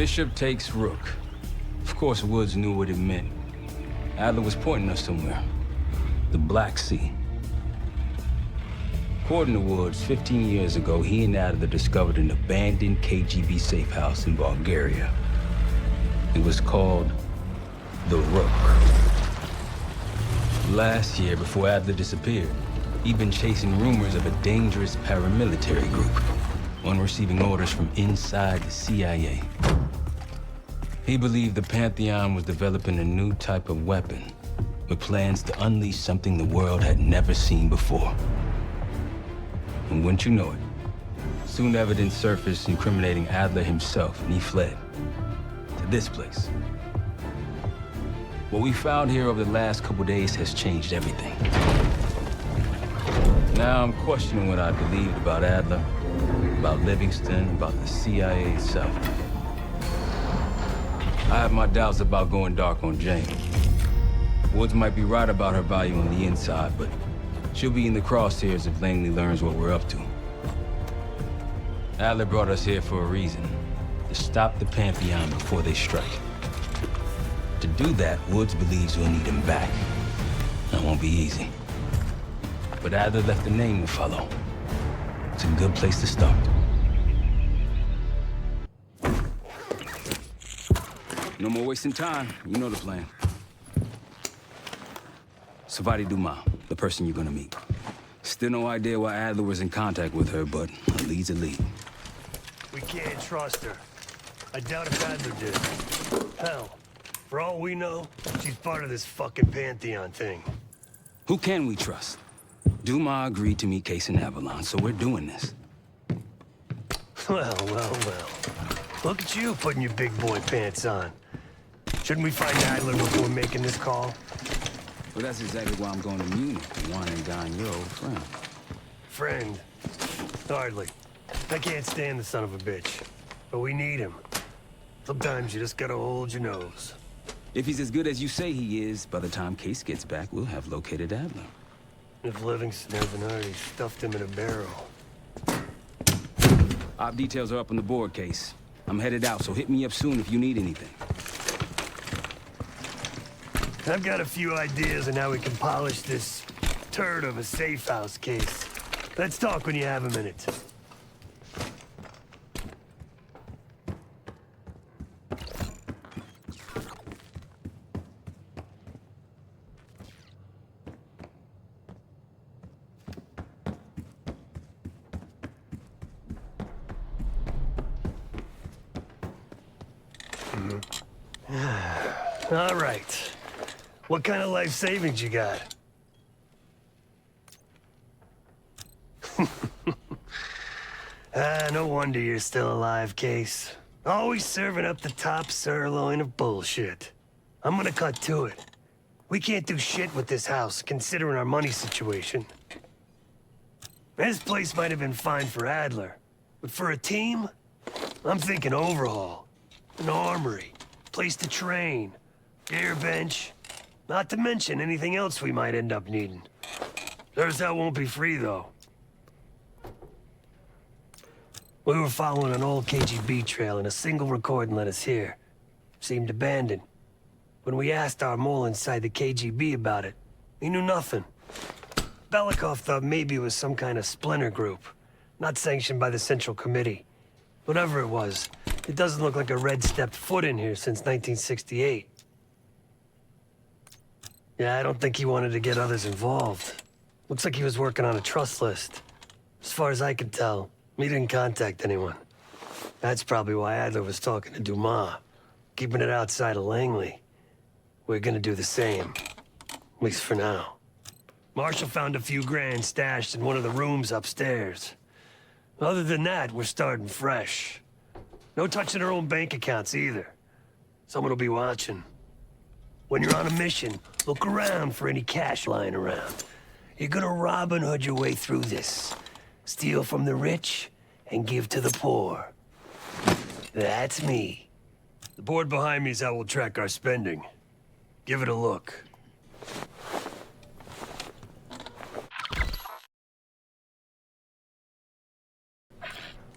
Bishop takes Rook. Of course, Woods knew what it meant. Adler was pointing us somewhere. The Black Sea. According to Woods, 15 years ago, he and Adler discovered an abandoned KGB safe house in Bulgaria. It was called the Rook. Last year, before Adler disappeared, he'd been chasing rumors of a dangerous paramilitary group, one receiving orders from inside the CIA. He believed the Pantheon was developing a new type of weapon, with plans to unleash something the world had never seen before. And wouldn't you know it, soon evidence surfaced incriminating Adler himself, and he fled to this place. What we found here over the last couple days has changed everything. Now I'm questioning what I believed about Adler, about Livingston, about the CIA itself. I have my doubts about going dark on Jane. Woods might be right about her value on the inside, but she'll be in the crosshairs if Langley learns what we're up to. Adler brought us here for a reason, to stop the Pantheon before they strike. To do that, Woods believes we'll need him back. That won't be easy. But Adler left a name to follow. It's a good place to start. No more wasting time. You know the plan. Savati Dumas, the person you're gonna meet. Still no idea why Adler was in contact with her, but a lead's a lead. We can't trust her. I doubt if Adler did. Hell, for all we know, she's part of this fucking Pantheon thing. Who can we trust? Dumas agreed to meet Case in Avalon, so we're doing this. Well. Look at you putting your big boy pants on. Shouldn't we find Adler before making this call? Well, that's exactly why I'm going to Munich to wine and dine your old friend. Friend? Hardly. I can't stand the son of a bitch. But we need him. Sometimes you just gotta hold your nose. If he's as good as you say he is, by the time Case gets back, we'll have located Adler. If Livingston hasn't already stuffed him in a barrel. Op details are up on the board, Case. I'm headed out, so hit me up soon if you need anything. I've got a few ideas on how we can polish this turd of a safe house case. Let's talk when you have a minute. All right. What kind of life savings you got? No wonder you're still alive, Case. Always serving up the top sirloin of bullshit. I'm gonna cut to it. We can't do shit with this house, considering our money situation. This place might have been fine for Adler, but for a team, I'm thinking overhaul. An armory, place to train, air bench, not to mention anything else we might end up needing. There's that won't be free, though. We were following an old KGB trail and a single recording led us here. Seemed abandoned. When we asked our mole inside the KGB about it, he knew nothing. Belikov thought maybe it was some kind of splinter group, not sanctioned by the Central Committee. Whatever it was, it doesn't look like a red stepped foot in here since 1968. Yeah, I don't think he wanted to get others involved. Looks like he was working on a trust list. As far as I could tell, he didn't contact anyone. That's probably why Adler was talking to Dumas, keeping it outside of Langley. We're gonna do the same, at least for now. Marshall found a few grand stashed in one of the rooms upstairs. Other than that, we're starting fresh. No touching our own bank accounts either. Someone will be watching. When you're on a mission, look around for any cash lying around. You're gonna Robin Hood your way through this. Steal from the rich and give to the poor. That's me. The board behind me is how we'll track our spending. Give it a look.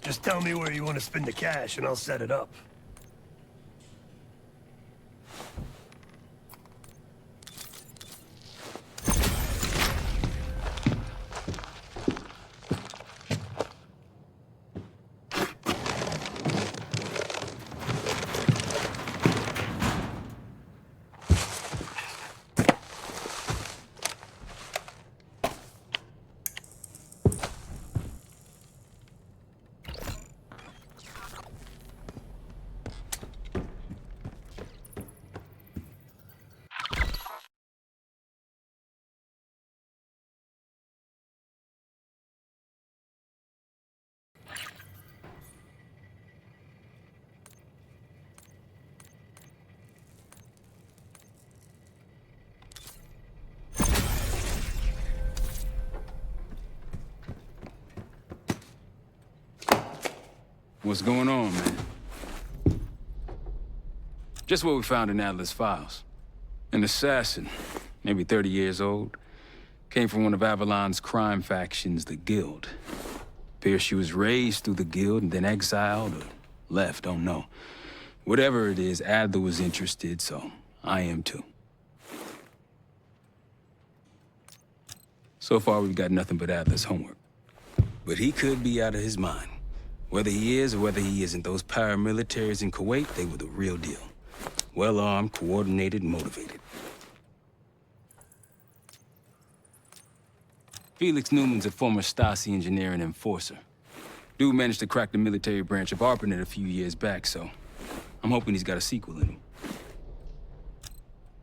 Just tell me where you want to spend the cash and I'll set it up. What's going on, man? Just what we found in Adler's files. An assassin, maybe 30 years old, came from one of Avalon's crime factions, the Guild. Appears she was raised through the Guild and then exiled or left, don't know. Whatever it is, Adler was interested, so I am too. So far, we've got nothing but Adler's homework. But he could be out of his mind. Whether he is or whether he isn't, those paramilitaries in Kuwait, they were the real deal. Well-armed, coordinated, motivated. Felix Newman's a former Stasi engineer and enforcer. Dude managed to crack the military branch of ARPANET a few years back, so I'm hoping he's got a sequel in him.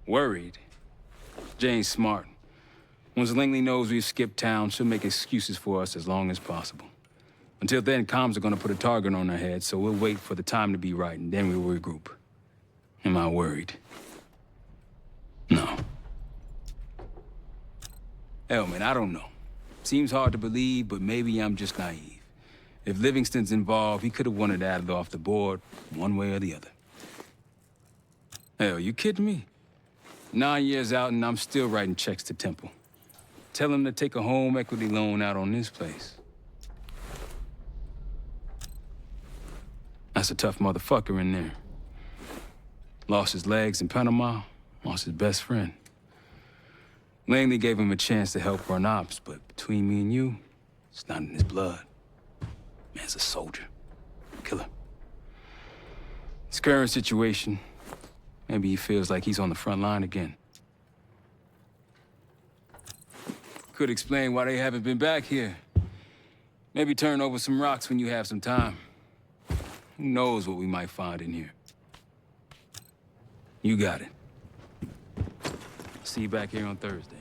Worried? Jane's smart. Once Langley knows we've skipped town, she'll make excuses for us as long as possible. Until then, comms are gonna put a target on our heads, so we'll wait for the time to be right, and then we'll regroup. Am I worried? No. Hell, man, I don't know. Seems hard to believe, but maybe I'm just naive. If Livingston's involved, he could have wanted Adler off the board, one way or the other. Hell, you kidding me? 9 years out and I'm still writing checks to Temple. Tell him to take a home equity loan out on this place. That's a tough motherfucker in there. Lost his legs in Panama, lost his best friend. Langley gave him a chance to help run ops, but between me and you, it's not in his blood. Man's a soldier. Killer. His current situation, maybe he feels like he's on the front line again. Could explain why they haven't been back here. Maybe turn over some rocks when you have some time. Who knows what we might find in here? You got it. See you back here on Thursday.